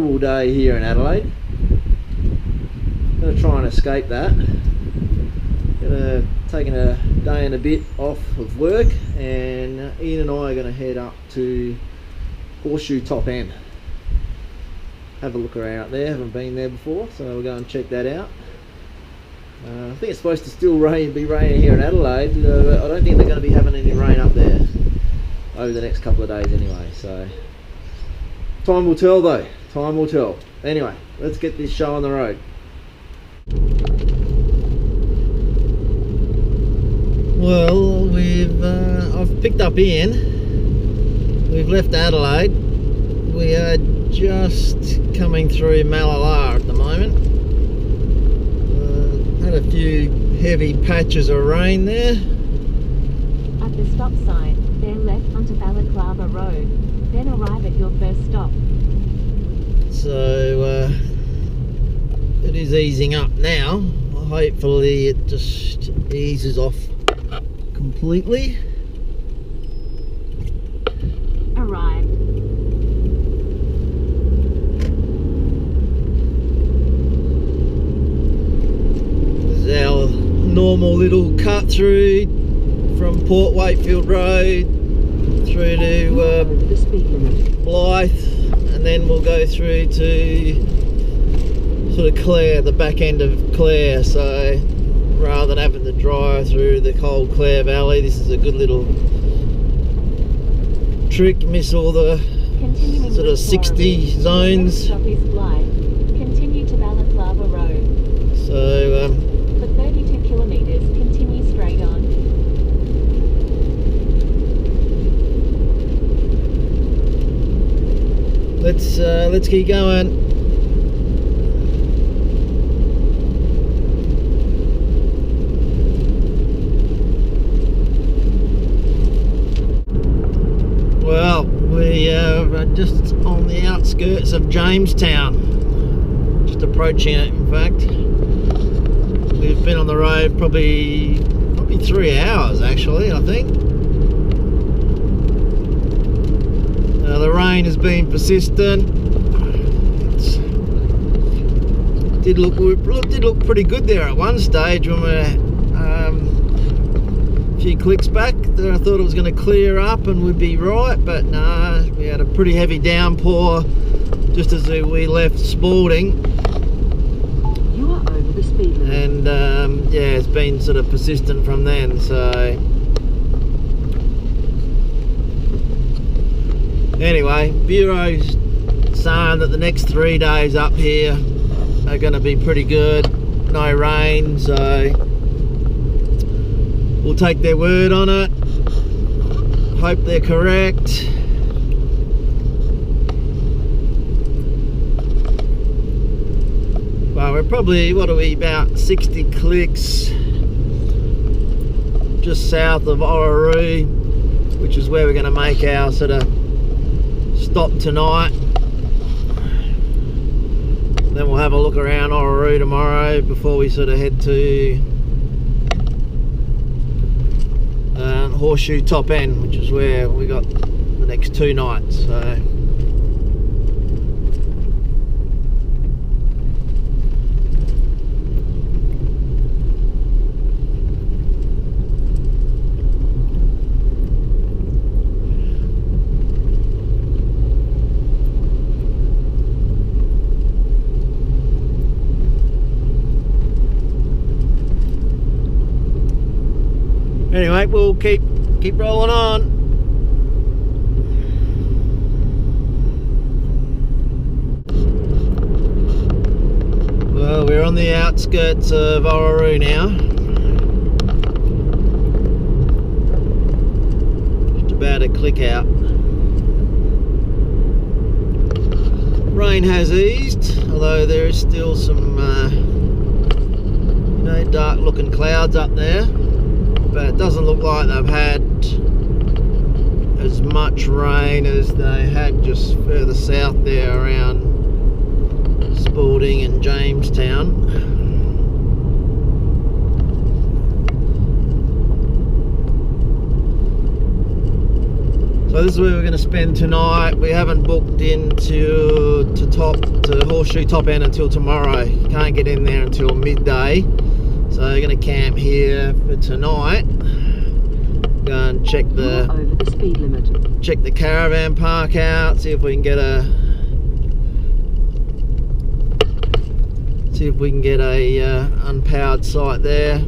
horrible day here in Adelaide. Going to try and escape that. Taking a day and a bit off of work, and Ian and I are going to head up to Horseshoe Top-End. Have a look around out there, haven't been there before, so we'll go and check that out. I think it's supposed to still be raining here in Adelaide. I don't think they're going to be having any rain up there over the next couple of days anyway, so time will tell though, time will tell. Anyway, let's get this show on the road. Well, I've picked up Ian. We've left Adelaide. We are just coming through Malala at the moment. Had a few heavy patches of rain there. At the stop sign, then left onto Balaclava Road, then arrive at your first stop. So it is easing up now. Hopefully it just eases off completely. Arrive. This is our normal little cut through from Port Wakefield Road through to Blythe, and then we'll go through to sort of Clare, the back end of Clare. So rather than having to drive through the cold Clare Valley, this is a good little trick. Miss all the sort of 60 zones. Continue to Balaclava Road. So for 32 kilometers, continue straight on. let's keep going. Well, we are just on the outskirts of Jamestown, just approaching it. In fact, we've been on the road probably 3 hours actually, I think. The rain has been persistent. It did look pretty good there at one stage when we're a few clicks back. I thought it was going to clear up and we'd be right, but no, we had a pretty heavy downpour just as we left Spalding. You are over the speed limit. And yeah, it's been sort of persistent from then. So anyway, Bureau's saying that the next 3 days up here are going to be pretty good. No rain, so we'll take their word on it. Hope they're correct. Well, we're probably, what are we, about 60 clicks just south of Orroroo, which is where we're going to make our sort of stop tonight. Then we'll have a look around Orroroo tomorrow before we sort of head to Horseshoe Top-End, which is where we got the next 2 nights. So anyway, we'll keep rolling on. Well, we're on the outskirts of Orroroo now. Just about a click out. Rain has eased, although there is still some you know, dark looking clouds up there. But it doesn't look like they've had as much rain as they had just further south there around Spalding and Jamestown. So So this is where we're going to spend tonight. We haven't booked into to Horseshoe Top-End until tomorrow. You can't get in there until midday. So we're going to camp here for tonight. Go and check the speed limit. Check the caravan park out. See if we can get a unpowered site there.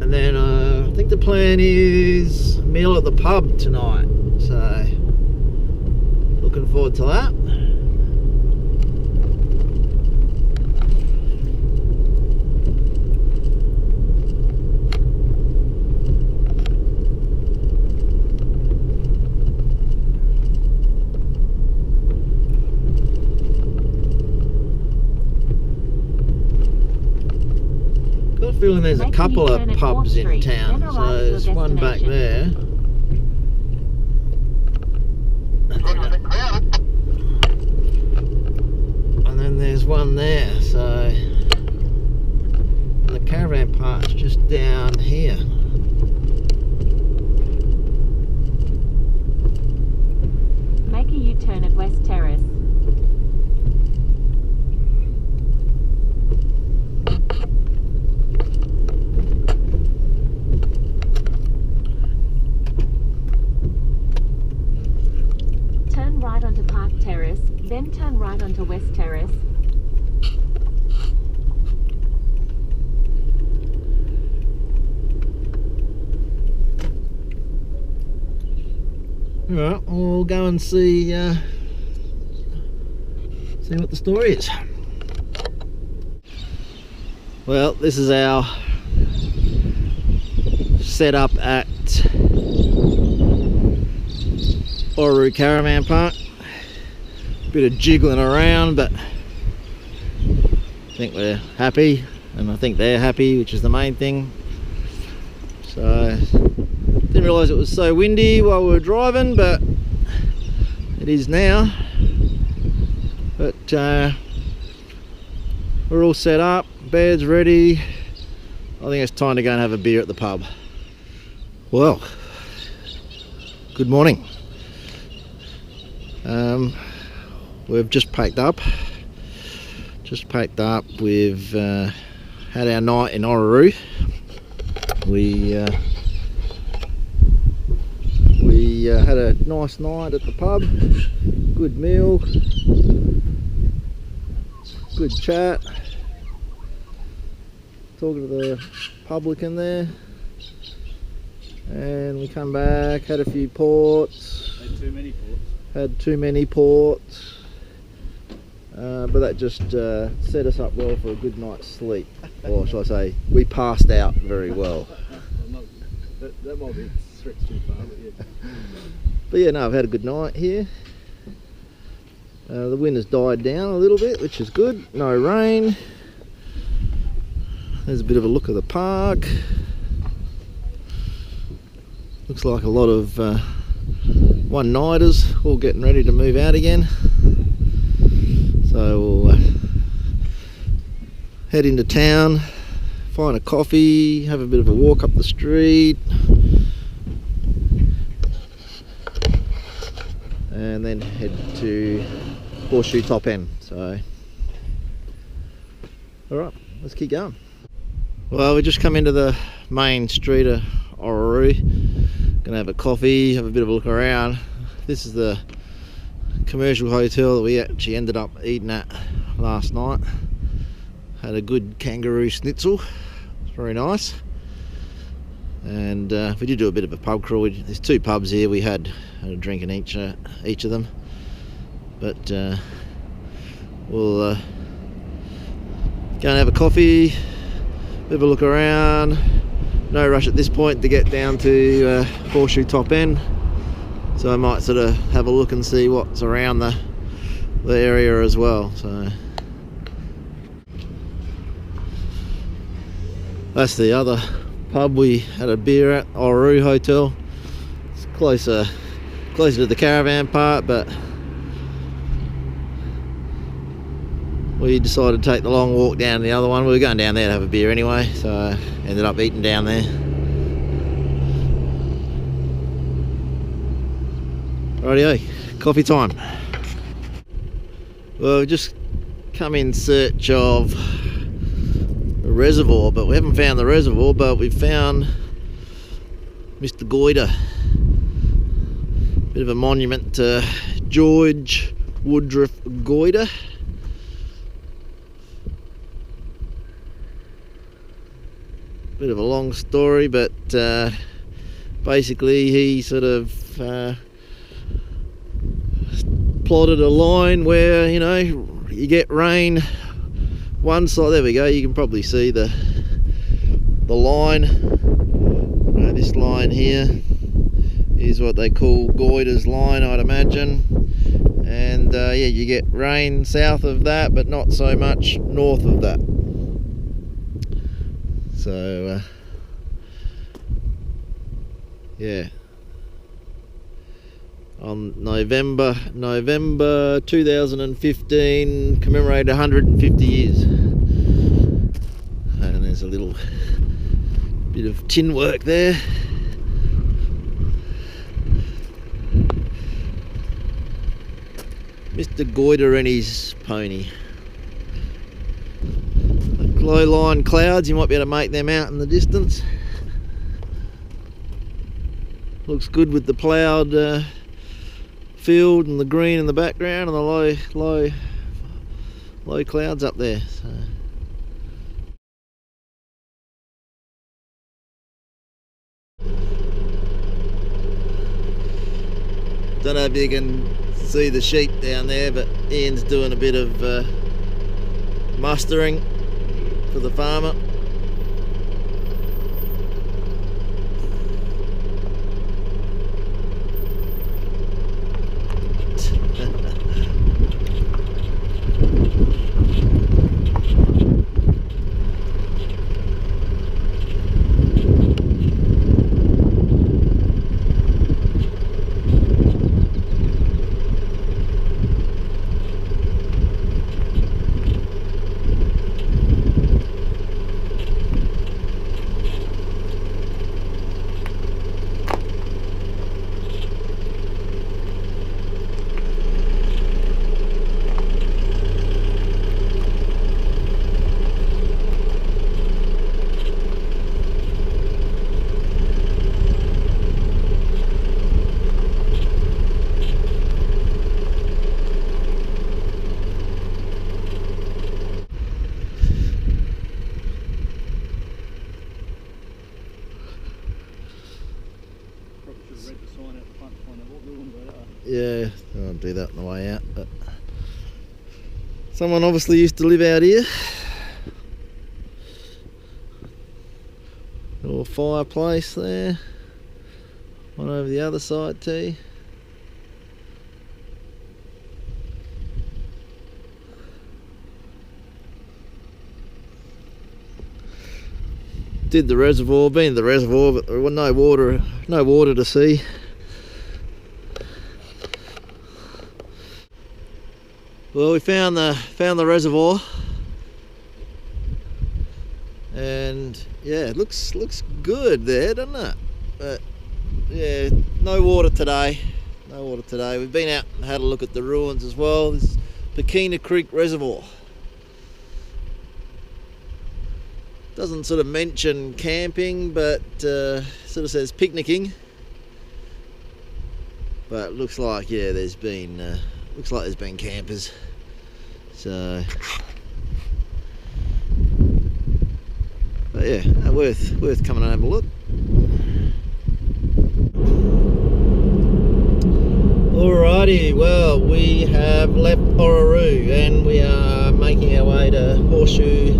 And then I think the plan is a meal at the pub tonight. So looking forward to that. Feeling there's a couple of pubs in town, so there's one back there. And then there's one there, so and the caravan park's just down here. Make a U-turn at West Terrace. Then turn right onto West Terrace. Alright, we'll go and see what the story is. Well, this is our setup at Orroroo Caravan Park. Bit of jiggling around, but I think we're happy, and I think they're happy, which is the main thing. So didn't realise it was so windy while we were driving, but it is now. But we're all set up, bed's ready. I think it's time to go and have a beer at the pub. Well, good morning. We've just packed up. We've had our night in Orroroo. We had a nice night at the pub. Good meal. Good chat. Talking to the publican there. And we come back, had a few ports. Had too many ports. But that just set us up well for a good night's sleep. Or shall I say, we passed out very well. That might be stretched too far, but yeah. But yeah, no, I've had a good night here. The wind has died down a little bit, which is good. No rain. There's a bit of a look of the park. Looks like a lot of one-nighters all getting ready to move out again. So we'll head into town, find a coffee, have a bit of a walk up the street, and then head to Horseshoe Top-End. So, alright, let's keep going. Well, we just come into the main street of Orroroo. Gonna have a coffee, have a bit of a look around. This is the commercial hotel that we actually ended up eating at last night. Had a good kangaroo schnitzel. It's very nice. And we did do a bit of a pub crawl. There's two pubs here. We had a drink in each of them. But we'll go and have a coffee, bit of a look around. No rush at this point to get down to Horseshoe Top-End. So I might sort of have a look and see what's around the area as well. So that's the other pub we had a beer at, Orroroo Hotel. It's closer to the caravan park, but we decided to take the long walk down the other one. We were going down there to have a beer anyway, so ended up eating down there. Rightio, coffee time. Well, we've just come in search of a reservoir, but we haven't found the reservoir, but we've found Mr. Goiter. Bit of a monument to George Woodruff Goiter. Bit of a long story, but basically he sort of plotted a line where, you know, you get rain one side. There we go, you can probably see the line. This line here is what they call Goiter's line, I'd imagine. And yeah, you get rain south of that, but not so much north of that. So yeah, on November 2015 commemorated 150 years. And there's a little bit of tin work there. Mr. Goiter and his pony. Low lying clouds, you might be able to make them out in the distance. Looks good with the ploughed field and the green in the background and the low clouds up there. So. Don't know if you can see the sheep down there, but Ian's doing a bit of mustering for the farmer. Yeah, I'll do that on the way out, but someone obviously used to live out here. Little fireplace there. One over the other side too. Did the reservoir, been to the reservoir, but there was no water to see. Well, we found the reservoir, and yeah, it looks good there, doesn't it? But yeah, no water today. No water today. We've been out and had a look at the ruins as well. This is Pekina Creek Reservoir. Doesn't sort of mention camping, but sort of says picnicking. But it looks like, yeah, there's been campers. So, but yeah, worth coming and having a look. Alrighty, well, we have left Orroroo and we are making our way to Horseshoe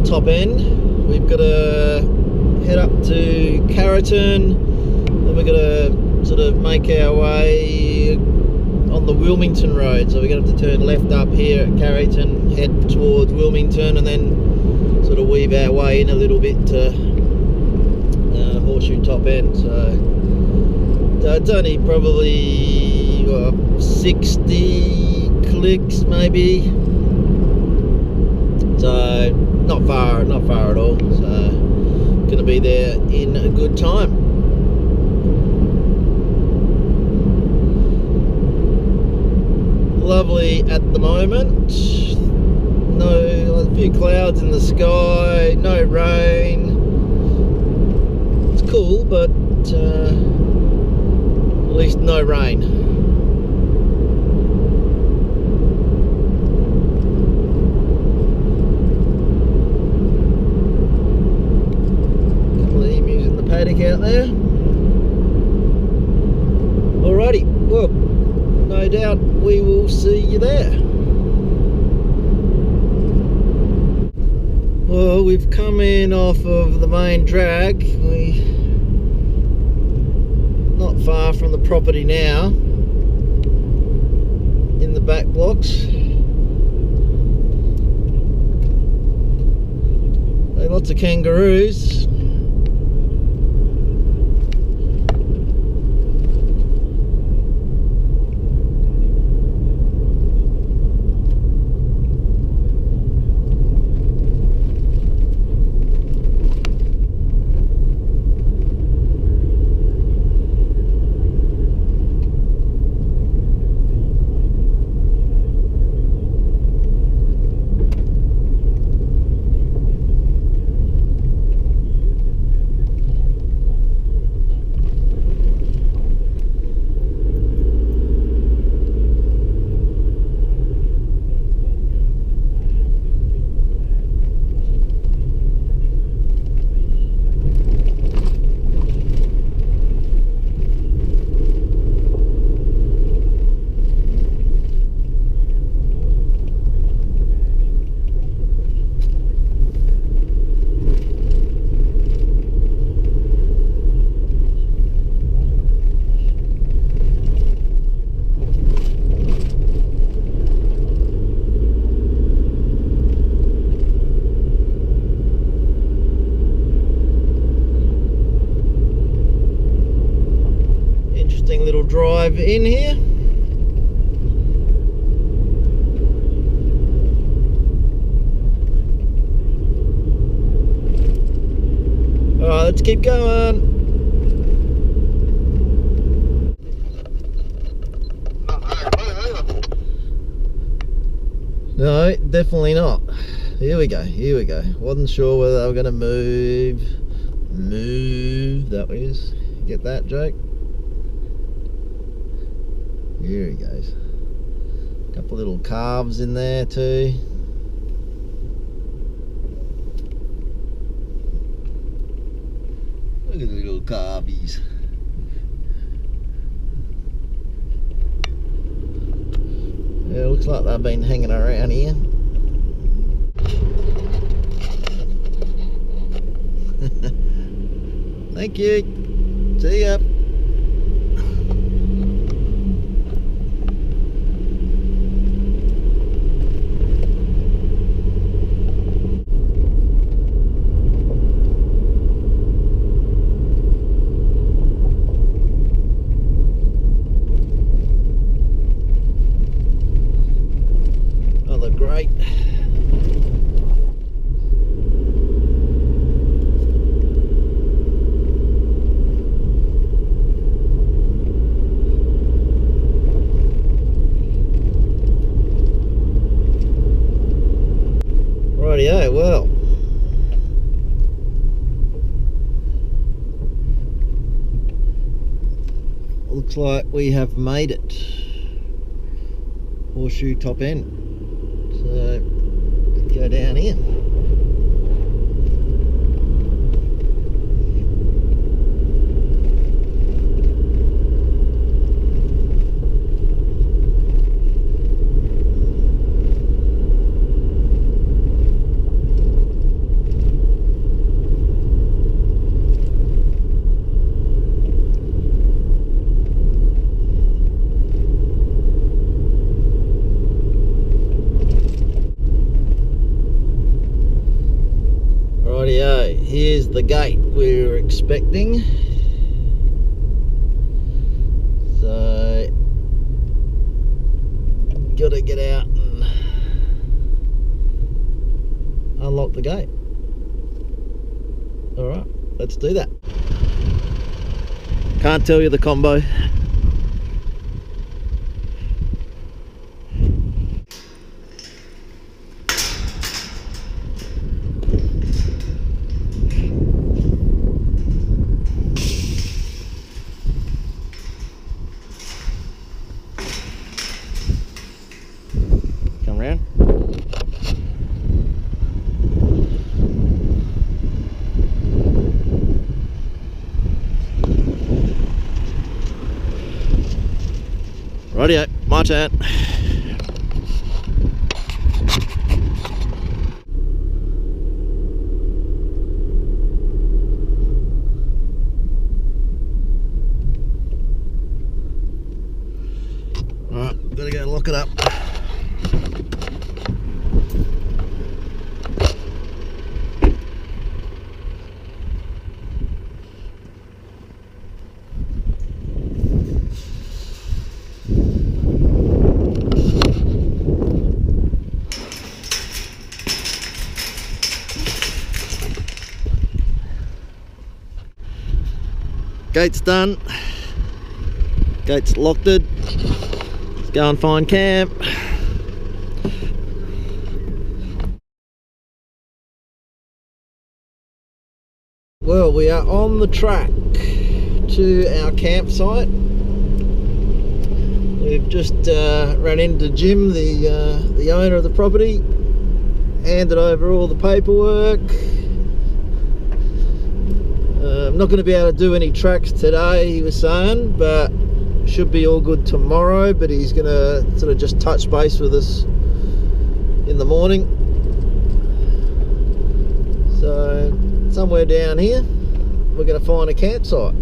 Top-End. We've got to head up to Carriton, then we've got to sort of make our way on the Wilmington Road, so we're going to have to turn left up here at Carriton, head towards Wilmington, and then sort of weave our way in a little bit to Horseshoe Top-End. So it's only probably 60 clicks maybe, so not far at all. So going to be there in a good time. lovely at the moment. No, a few clouds in the sky, no rain. It's cool, but at least no rain. Couple of emus in the paddock out there. Alrighty, well, no doubt we will see you there. Well, we've come in off of the main drag. We're not far from the property now, in the back blocks. There are lots of kangaroos. Little drive in here. Alright, let's keep going. No, definitely not. Here we go, here we go. Wasn't sure whether they were going to move. That was. Get that joke? Here he goes. A couple little calves in there too. Look at the little calvies. Yeah, looks like they've been hanging around here. Thank you. See ya. Great. Rightio, well. Looks like we have made it. Horseshoe Top-End. So, go down here. Rightio, here's the gate we were expecting. So, gotta get out and unlock the gate. Alright, let's do that. Can't tell you the combo. My turn. Right, gotta go lock it up. Gate's done. Gate's locked it. Let's go and find camp. Well, we are on the track to our campsite. We've just ran into Jim, the owner of the property, handed over all the paperwork. I'm not going to be able to do any tracks today, he was saying, but should be all good tomorrow. But he's going to sort of just touch base with us in the morning. So somewhere down here we're going to find a campsite.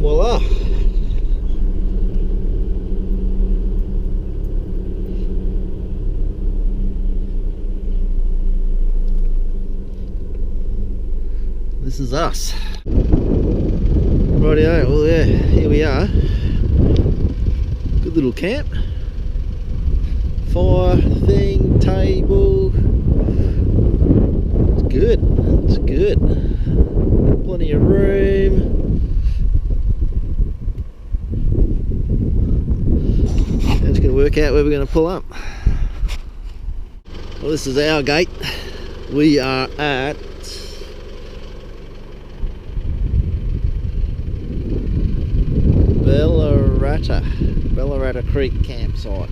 Voila. This is us. Rightio, well yeah, here we are. Good little camp. Fire thing, table. It's good, it's good. Plenty of room. Just going to work out where we're going to pull up. Well, this is our gate. We are at Bellarata Creek campsite.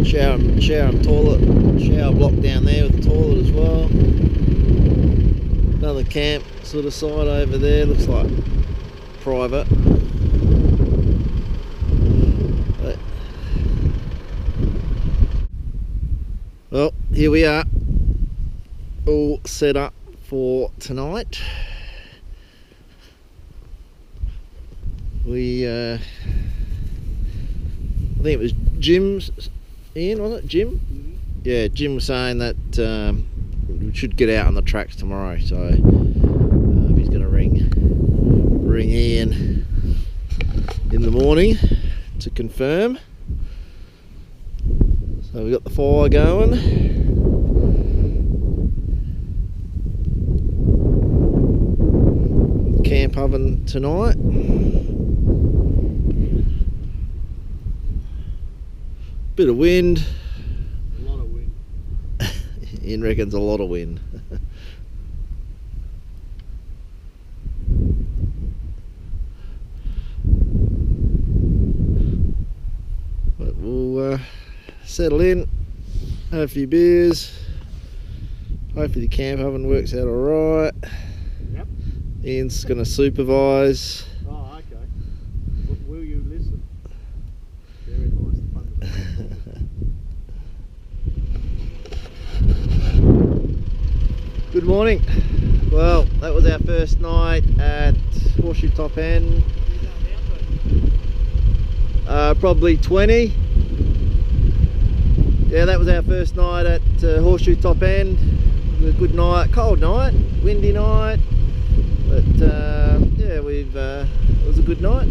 Shower and toilet, shower block down there with the toilet as well. Another camp sort of site over there, looks like private. Well, here we are, all set up for tonight. I think it was Jim's, Ian, wasn't it? Jim? Mm-hmm. Yeah, Jim was saying that we should get out on the tracks tomorrow, so he's going to ring Ian in the morning to confirm. So we've got the fire going. Camp oven tonight. Bit of wind. A lot of wind. Ian reckons a lot of wind. But we'll settle in, have a few beers. Hopefully the camp oven works out alright. Yep. Ian's going to supervise. Oh, okay. Will you listen? Very nice. Good morning. Well, that was our first night at Horseshoe Top-End. Probably 20. Yeah, that was our first night at Horseshoe Top-End. It was a good night, cold night, windy night, but yeah, it was a good night.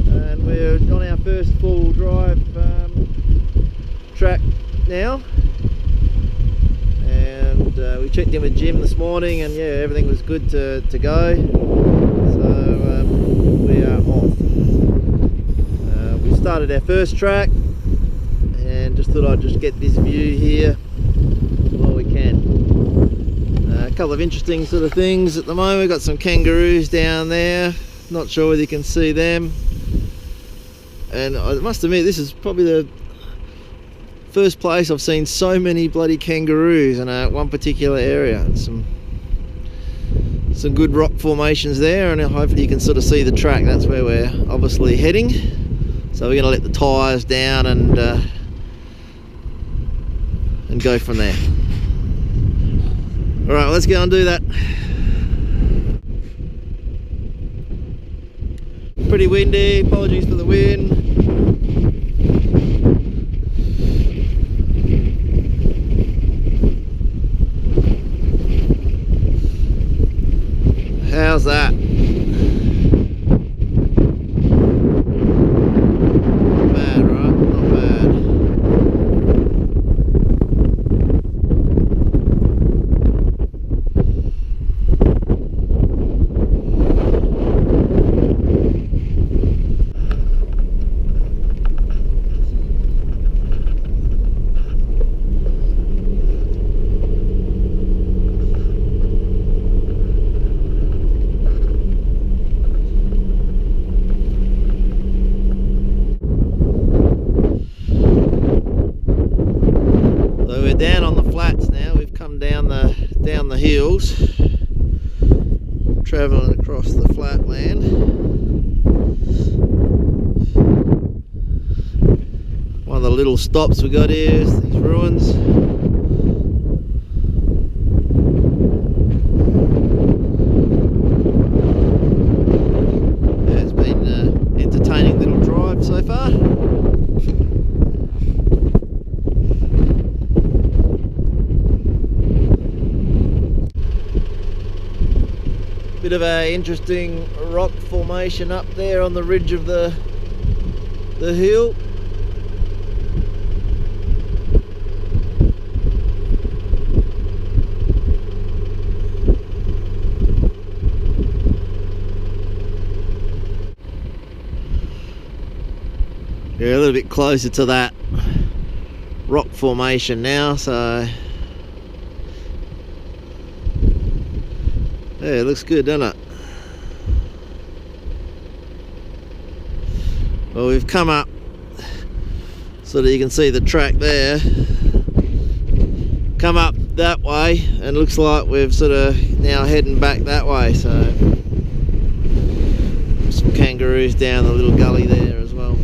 And we're on our first four-wheel drive track now. And we checked in with Jim this morning, and yeah, everything was good to go. So we are off. We started our first track, and just thought I'd just get this view here while we can. A couple of interesting sort of things at the moment. We've got some kangaroos down there. Not sure whether you can see them. And I must admit, this is probably the first place I've seen so many bloody kangaroos in one particular area. Some good rock formations there, and hopefully you can sort of see the track. That's where we're obviously heading. So we're going to let the tyres down and go from there. Alright, let's go and do that. Pretty windy, apologies for the wind. How's that? Not bad, right? Not bad. Down on the flats now. We've come down the hills, travelling across the flatland. One of the little stops we got here is these ruins. Yeah, it's been an entertaining little drive so far. Bit of a interesting rock formation up there on the ridge of the hill. Yeah, a little bit closer to that rock formation now, so yeah, it looks good, doesn't it? Well, we've come up so that you can see the track there. Come up that way, and looks like we've sort of now heading back that way. So some kangaroos down the little gully there as well.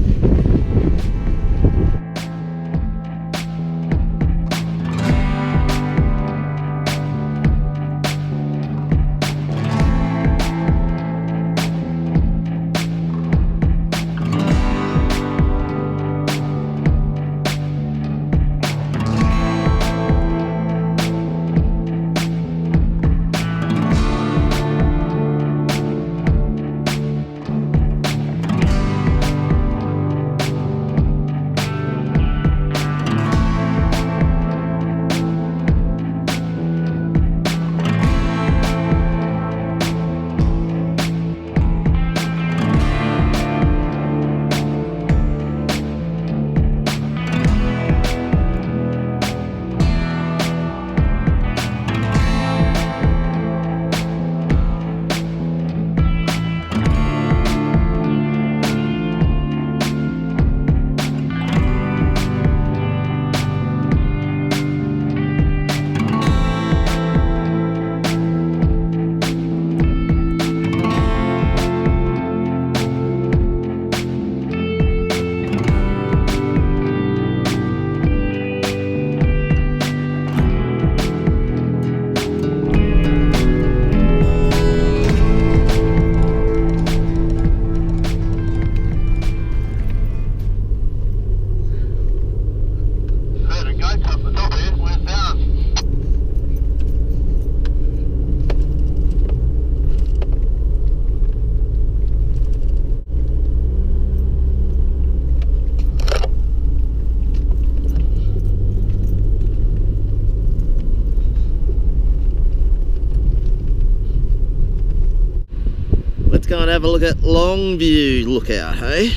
Let's go and have a look at Longview Lookout, hey?